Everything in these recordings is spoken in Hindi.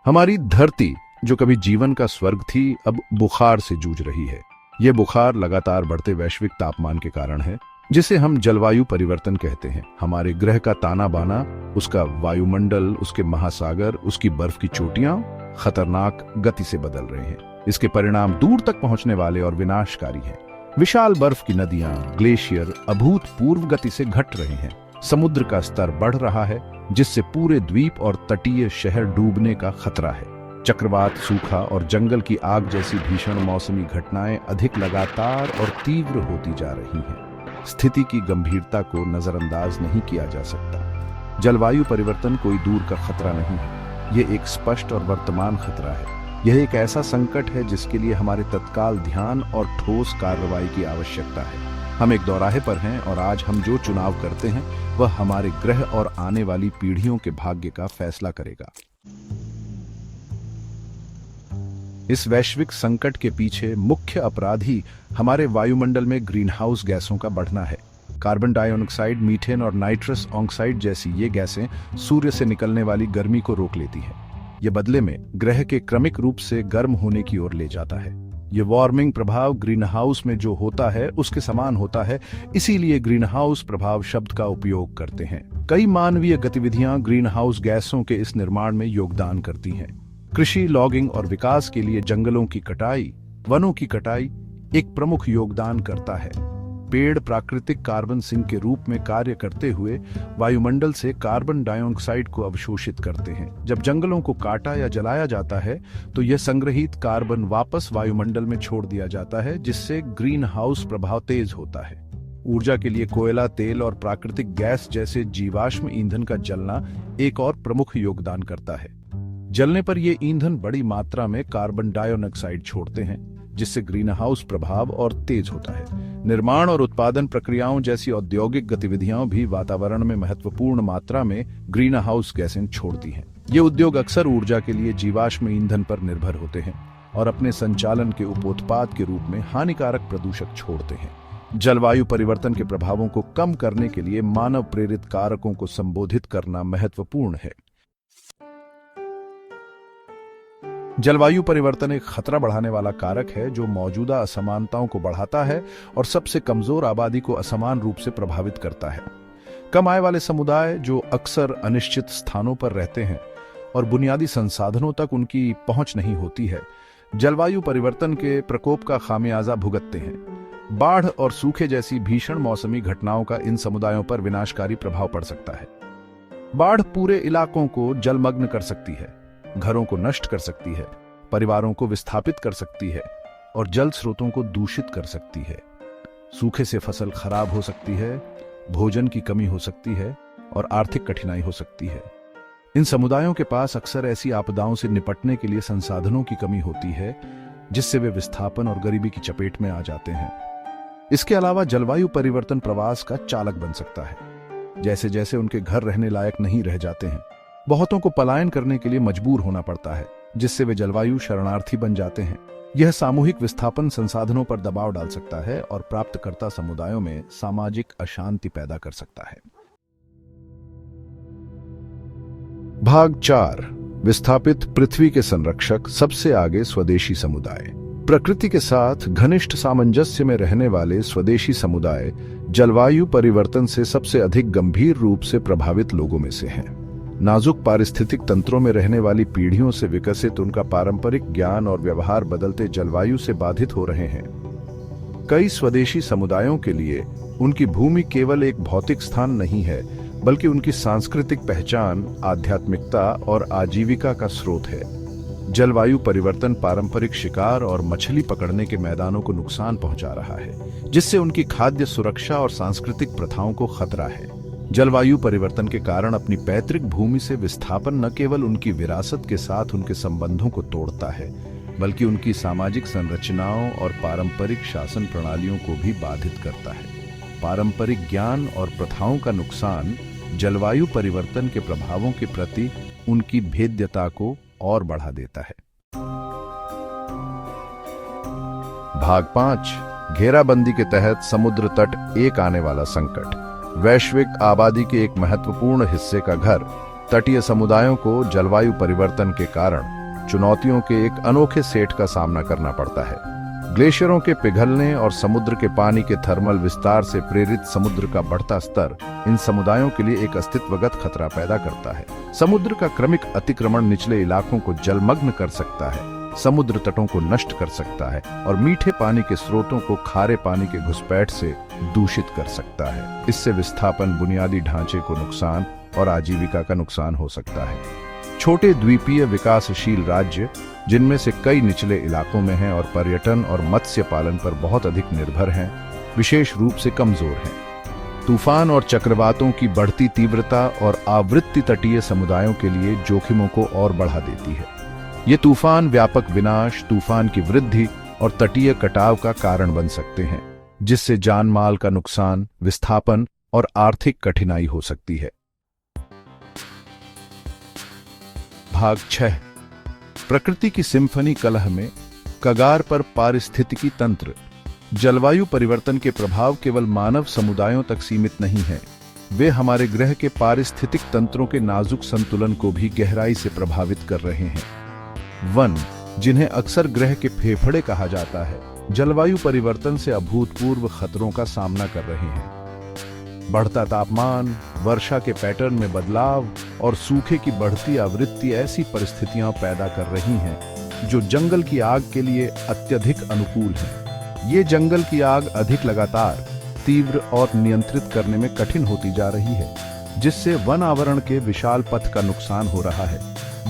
हमारी धरती जो कभी जीवन का स्वर्ग थी, अब बुखार से जूझ रही है। ये बुखार लगातार बढ़ते वैश्विक तापमान के कारण है, जिसे हम जलवायु परिवर्तन कहते हैं। हमारे ग्रह का ताना बाना, उसका वायुमंडल, उसके महासागर, उसकी बर्फ की चोटियां खतरनाक गति से बदल रहे हैं। इसके परिणाम दूर तक पहुंचने वाले और विनाशकारी हैं। विशाल बर्फ की नदियां, ग्लेशियर अभूतपूर्व गति से घट रहे हैं। समुद्र का स्तर बढ़ रहा है, जिससे पूरे द्वीप और तटीय शहर डूबने का खतरा है। चक्रवात, सूखा और जंगल की आग जैसी भीषण मौसमी घटनाएं अधिक लगातार और तीव्र होती जा रही हैं। स्थिति की गंभीरता को नजरअंदाज नहीं किया जा सकता। जलवायु परिवर्तन कोई दूर का खतरा नहीं है, यह एक स्पष्ट और वर्तमान खतरा है। यह एक ऐसा संकट है जिसके लिए हमारे तत्काल ध्यान और ठोस कार्रवाई की आवश्यकता है। हम एक दौराहे पर हैं और आज हम जो चुनाव करते हैं वह हमारे ग्रह और आने वाली पीढ़ियों के भाग्य का फैसला करेगा। इस वैश्विक संकट के पीछे मुख्य अपराधी हमारे वायुमंडल में ग्रीनहाउस गैसों का बढ़ना है। कार्बन डाइऑक्साइड, मीथेन और नाइट्रस ऑक्साइड जैसी ये गैसें सूर्य से निकलने वाली गर्मी को रोक लेती हैं। ये बदले में ग्रह के क्रमिक रूप से गर्म होने की ओर ले जाता है। ये वार्मिंग प्रभाव ग्रीनहाउस में जो होता है उसके समान होता है, इसीलिए ग्रीनहाउस प्रभाव शब्द का उपयोग करते हैं। कई मानवीय गतिविधियां ग्रीनहाउस गैसों के इस निर्माण में योगदान करती हैं। कृषि, लॉगिंग और विकास के लिए जंगलों की कटाई, वनों की कटाई एक प्रमुख योगदान करता है। पेड़ प्राकृतिक कार्बन सिंक के रूप में कार्य करते हुए वायुमंडल से कार्बन डाइऑक्साइड को अवशोषित करते हैं। जब जंगलों को काटा या जलाया जाता है तो यह संग्रहित कार्बन वापस वायुमंडल में छोड़ दिया जाता है, जिससे ग्रीन हाउस प्रभाव तेज होता है। ऊर्जा के लिए कोयला, तेल और प्राकृतिक गैस जैसे जीवाश्म ईंधन का जलना एक और प्रमुख योगदान करता है। जलने पर ये ईंधन बड़ी मात्रा में कार्बन डाइऑक्साइड छोड़ते हैं, जिससे ग्रीन हाउस प्रभाव और तेज होता है। निर्माण और उत्पादन प्रक्रियाओं जैसी औद्योगिक गतिविधियां भी वातावरण में महत्वपूर्ण मात्रा में ग्रीन हाउस गैसें छोड़ती हैं। ये उद्योग अक्सर ऊर्जा के लिए जीवाश्म ईंधन पर निर्भर होते हैं और अपने संचालन के उपोत्पाद के रूप में हानिकारक प्रदूषक छोड़ते हैं। जलवायु परिवर्तन के प्रभावों को कम करने के लिए मानव प्रेरित कारकों को संबोधित करना महत्वपूर्ण है। जलवायु परिवर्तन एक खतरा बढ़ाने वाला कारक है जो मौजूदा असमानताओं को बढ़ाता है और सबसे कमजोर आबादी को असमान रूप से प्रभावित करता है। कम आय वाले समुदाय जो अक्सर अनिश्चित स्थानों पर रहते हैं और बुनियादी संसाधनों तक उनकी पहुंच नहीं होती है, जलवायु परिवर्तन के प्रकोप का खामियाजा भुगतते हैं। बाढ़ और सूखे जैसी भीषण मौसमी घटनाओं का इन समुदायों पर विनाशकारी प्रभाव पड़ सकता है। बाढ़ पूरे इलाकों को जलमग्न कर सकती है, घरों को नष्ट कर सकती है, परिवारों को विस्थापित कर सकती है और जल स्रोतों को दूषित कर सकती है। सूखे से फसल खराब हो सकती है, भोजन की कमी हो सकती है और आर्थिक कठिनाई हो सकती है। इन समुदायों के पास अक्सर ऐसी आपदाओं से निपटने के लिए संसाधनों की कमी होती है, जिससे वे विस्थापन और गरीबी की चपेट में आ जाते हैं। इसके अलावा जलवायु परिवर्तन प्रवास का चालक बन सकता है। जैसे जैसे उनके घर रहने लायक नहीं रह जाते हैं, बहुतों को पलायन करने के लिए मजबूर होना पड़ता है, जिससे वे जलवायु शरणार्थी बन जाते हैं। यह सामूहिक विस्थापन संसाधनों पर दबाव डाल सकता है और प्राप्तकर्ता समुदायों में सामाजिक अशांति पैदा कर सकता है। भाग 4, विस्थापित पृथ्वी के संरक्षक, सबसे आगे स्वदेशी समुदाय। प्रकृति के साथ घनिष्ठ सामंजस्य में रहने वाले स्वदेशी समुदाय जलवायु परिवर्तन से सबसे अधिक गंभीर रूप से प्रभावित लोगों में से हैं। नाजुक पारिस्थितिक तंत्रों में रहने वाली पीढ़ियों से विकसित उनका पारंपरिक ज्ञान और व्यवहार बदलते जलवायु से बाधित हो रहे हैं। कई स्वदेशी समुदायों के लिए उनकी भूमि केवल एक भौतिक स्थान नहीं है, बल्कि उनकी सांस्कृतिक पहचान, आध्यात्मिकता और आजीविका का स्रोत है। जलवायु परिवर्तन पारंपरिक शिकार और मछली पकड़ने के मैदानों को नुकसान पहुंचा रहा है, जिससे उनकी खाद्य सुरक्षा और सांस्कृतिक प्रथाओं को खतरा है। जलवायु परिवर्तन के कारण अपनी पैतृक भूमि से विस्थापन न केवल उनकी विरासत के साथ उनके संबंधों को तोड़ता है, बल्कि उनकी सामाजिक संरचनाओं और पारंपरिक शासन प्रणालियों को भी बाधित करता है। पारंपरिक ज्ञान और प्रथाओं का नुकसान जलवायु परिवर्तन के प्रभावों के प्रति उनकी भेद्यता को और बढ़ा देता है। भाग 5, घेराबंदी के तहत समुद्र तट एक आने वाला संकट। वैश्विक आबादी के एक महत्वपूर्ण हिस्से का घर तटीय समुदायों को जलवायु परिवर्तन के कारण चुनौतियों के एक अनोखे सेट का सामना करना पड़ता है। ग्लेशियरों के पिघलने और समुद्र के पानी के थर्मल विस्तार से प्रेरित समुद्र का बढ़ता स्तर इन समुदायों के लिए एक अस्तित्वगत खतरा पैदा करता है। समुद्र का क्रमिक अतिक्रमण निचले इलाकों को जलमग्न कर सकता है, समुद्र तटों को नष्ट कर सकता है और मीठे पानी के स्रोतों को खारे पानी के घुसपैठ से दूषित कर सकता है। इससे विस्थापन, बुनियादी ढांचे को नुकसान और आजीविका का नुकसान हो सकता है। छोटे द्वीपीय विकासशील राज्य, जिनमें से कई निचले इलाकों में हैं और पर्यटन और मत्स्य पालन पर बहुत अधिक निर्भर हैं, विशेष रूप से कमजोर हैं। तूफान और चक्रवातों की बढ़ती तीव्रता और आवृत्ति तटीय समुदायों के लिए जोखिमों को और बढ़ा देती है। ये तूफान व्यापक विनाश, तूफान की वृद्धि और तटीय कटाव का कारण बन सकते हैं, जिससे जान माल का नुकसान, विस्थापन और आर्थिक कठिनाई हो सकती है। भाग 6। प्रकृति की सिम्फनी कलह में कगार पर पारिस्थितिकी तंत्र। जलवायु परिवर्तन के प्रभाव केवल मानव समुदायों तक सीमित नहीं है, वे हमारे ग्रह के पारिस्थितिक तंत्रों के नाजुक संतुलन को भी गहराई से प्रभावित कर रहे हैं। वन, जिन्हें अक्सर ग्रह के फेफड़े कहा जाता है, जलवायु परिवर्तन से अभूतपूर्व खतरों का सामना कर रहे हैं। बढ़ता तापमान, वर्षा के पैटर्न में बदलाव और सूखे की बढ़ती आवृत्ति ऐसी परिस्थितियां पैदा कर रही हैं जो जंगल की आग के लिए अत्यधिक अनुकूल हैं। ये जंगल की आग अधिक लगातार, तीव्र और नियंत्रित करने में कठिन होती जा रही है, जिससे वन आवरण के विशाल पथ का नुकसान हो रहा है,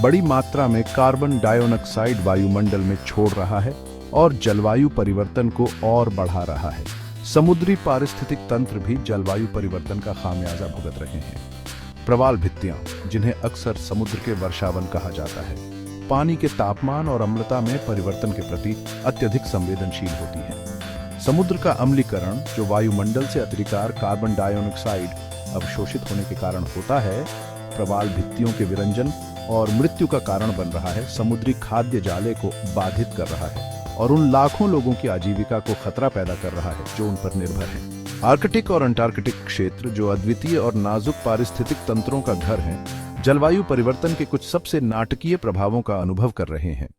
बड़ी मात्रा में कार्बन डाइऑक्साइड वायुमंडल में छोड़ रहा है और जलवायु परिवर्तन को और बढ़ा रहा है। समुद्री पारिस्थितिक तंत्र भी जलवायु परिवर्तन का खामियाजा भुगत रहे हैं। प्रवाल भित्तियां, जिन्हें अक्सर समुद्र के वर्षावन कहा जाता है, पानी के तापमान और अम्लता में परिवर्तन के प्रति अत्यधिक संवेदनशील होती है। समुद्र का अम्लीकरण, जो वायुमंडल से अतिरिक्त कार्बन डाइऑक्साइड अवशोषित होने के कारण होता है, प्रवाल भित्तियों के विरंजन और मृत्यु का कारण बन रहा है, समुद्री खाद्य जाले को बाधित कर रहा है और उन लाखों लोगों की आजीविका को खतरा पैदा कर रहा है जो उन पर निर्भर हैं। आर्कटिक और अंटार्कटिक क्षेत्र, जो अद्वितीय और नाजुक पारिस्थितिक तंत्रों का घर हैं, जलवायु परिवर्तन के कुछ सबसे नाटकीय प्रभावों का अनुभव कर रहे हैं।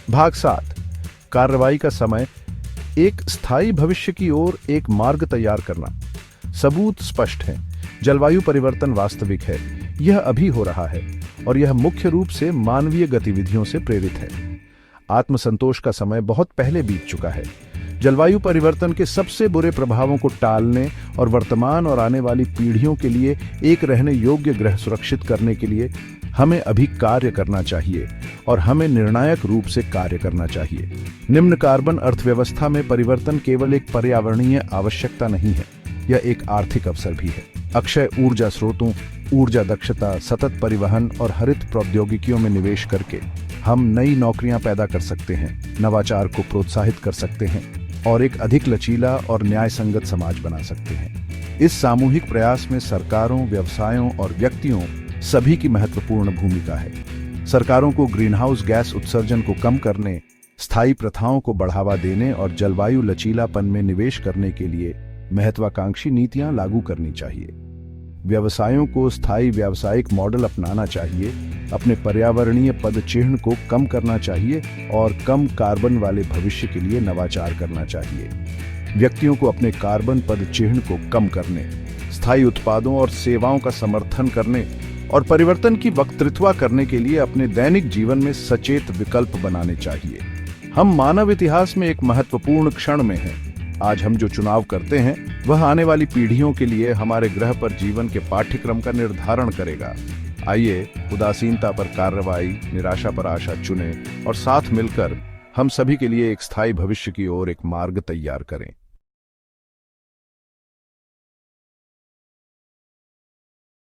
भाग 7। कार्रवाई का समय। एक स्थायी भविष्य की ओर एक मार्ग तैयार करना। सबूत स्पष्ट है, जलवायु परिवर्तन वास्तविक है, यह अभी हो रहा है और यह मुख्य रूप से मानवीय गतिविधियों से प्रेरित है। आत्मसंतोष का समय बहुत पहले बीत चुका है। जलवायु परिवर्तन के सबसे बुरे प्रभावों को टालने और वर्तमान और आने वाली पीढ़ियों के लिए एक रहने योग्य ग्रह सुरक्षित करने के लिए हमें अभी कार्य करना चाहिए और हमें निर्णायक रूप से कार्य करना चाहिए। निम्न कार्बन अर्थव्यवस्था में परिवर्तन केवल एक पर्यावरणीय आवश्यकता नहीं है, यह एक आर्थिक अवसर भी है। अक्षय ऊर्जा स्रोतों, ऊर्जा दक्षता, सतत परिवहन और हरित प्रौद्योगिकियों में निवेश करके हम नई नौकरियां पैदा कर सकते हैं, नवाचार को प्रोत्साहित कर सकते हैं और एक अधिक लचीला और न्याय संगत समाज बना सकते हैं। इस सामूहिक प्रयास में सरकारों, व्यवसायों और व्यक्तियों सभी की महत्वपूर्ण भूमिका है। सरकारों को ग्रीनहाउस गैस उत्सर्जन को कम करने, स्थायी प्रथाओं को बढ़ावा देने और जलवायु लचीलापन में निवेश करने के लिए महत्वाकांक्षी नीतियां लागू करनी चाहिए। व्यवसायों को स्थायी व्यावसायिक मॉडल अपनाना चाहिए, अपने पर्यावरणीय पदचिह्न को कम करना चाहिए और कम कार्बन वाले भविष्य के लिए नवाचार करना चाहिए। व्यक्तियों को अपने कार्बन पदचिह्न को कम करने, स्थायी उत्पादों और सेवाओं का समर्थन करने और परिवर्तन की वक्तृत्व करने के लिए अपने दैनिक जीवन में सचेत विकल्प बनाने चाहिए। हम मानव इतिहास में एक महत्वपूर्ण क्षण में हैं। आज हम जो चुनाव करते हैं वह आने वाली पीढ़ियों के लिए हमारे ग्रह पर जीवन के पाठ्यक्रम का निर्धारण करेगा। आइए उदासीनता पर कार्रवाई, निराशा पर आशा चुनें और साथ मिलकर हम सभी के लिए एक स्थायी भविष्य की ओर एक मार्ग तैयार करें।